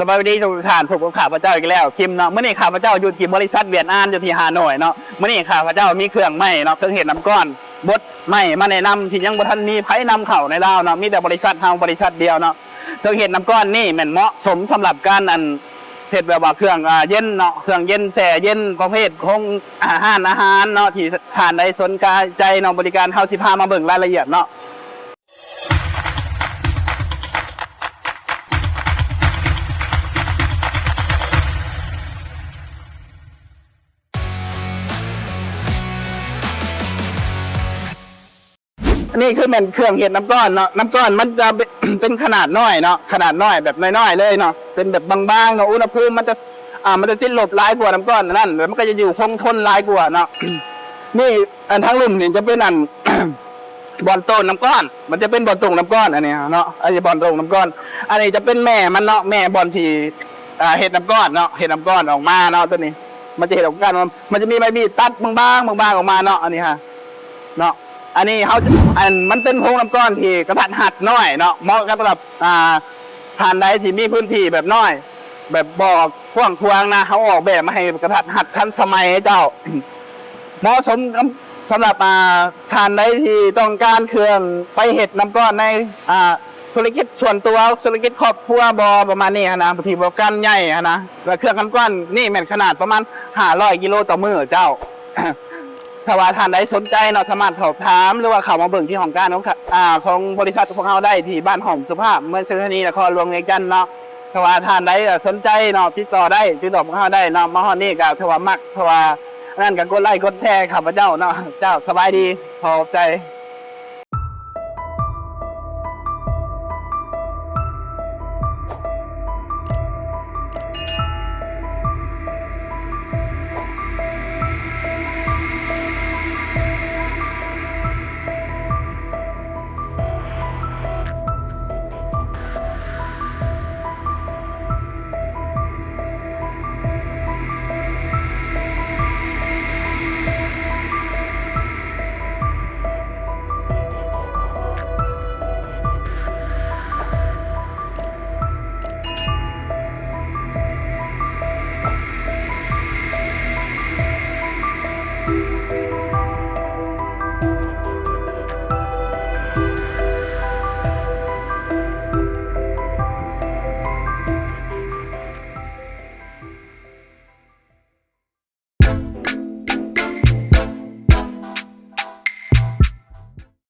สบายดีทุกท่านถูกข้าพเจ้าอีกแล้วคิมเนาะเมื่อนี้ข้าพเจ้าอยู่ที่บริษัทเวียดนามอยู่ที่ฮานอยเนาะเมื่อนี้ข้าพเจ้ามีเครื่องไม้เนาะเครื่องเห็ดน้ำก้อนบดไม้มาแนะนำที่ยังบ่ทันมีไผนำเข้าในลาวเนาะมีแต่บริษัทเฮาบริษัทเดียวเนาะเครื่องเห็ดน้ำก้อนนี่มันเหมาะสมสำหรับการเห็ดแบบว่าเครื่องเย็นเนาะเครื่องเย็นแช่เย็นประเภทของอาหารเนาะที่ทานได้สนใจเนาะบริการเฮาสิพามาเบิ่งรายละเอียดเนาะนี่คือมันเครื่องเห็ดน้ำก้อนเนาะน้ำก้อนมันจะเป็นขนาดน้อยเนาะขนาดน้อยแบบน้อยๆเลยเนาะเป็นแบบบางๆเนาะอุณหภูมิมันจะติดลบร้ายกว่าน้ำก้อนนั่นแล้วมันก็จะอยู่คงทนร้ายกว่าเนาะนี่ทั้งลุ่มนี่จะเป็นบอลโตนน้ำก้อนมันจะเป็นบอลตรงน้ำก้อนอันนี้เนาะอันนี้บอลตรงน้ำก้อนอันนี้จะเป็นแม่มันเนาะแม่บอลที่เห็ดน้ำก้อนเนาะเห็ดน้ำก้อนออกมาเนาะตัวนี้มันจะเห็ดออกมามันจะมีใบมีดตัดบางๆออกมาเนาะอันนี้ฮะเนาะอันนี้มันเป็นโพรงน้ำก้อนที่กระทัดหัดน้อยเนาะเหมาะกับสำหรับทานได้ที่มีพื้นที่แบบน้อยแบบบอกกว้างนะเขาออกแบบมาให้กระทัดหัดทันสมัยเจ้าเหมาะสมสำหรับทานได้ที่ต้องการเครื่องไฟเห็ดน้ำก้อนในธุรกิจส่วนตัวธุรกิจครอบครัวประมาณนี้นะบางทีบอกกันใหญ่นะแล้วเครื่องน้ำก้อนนี่แม่นขนาดประมาณ500 กิโลต่อมื้อเจ้าสวัสดิ์ท่านใดสนใจเนาะสามารถสอบถามหรือว่าเข้ามาเบิ่งที่ห้องการของบริษัทของเราได้ที่บ้านหอมสุภาพเมืองสถานีนครหลวงเวียงจันทน์เนาะสวัสดิ์ท่านใดสนใจเนาะติดต่อพวกเราได้เนาะมาฮอดนี่ก็ถือว่ามักสวัสดิ์นั่นก็กดไลค์กดแชร์ข้าพเจ้าเนาะเจ้าสบายดีพอใจ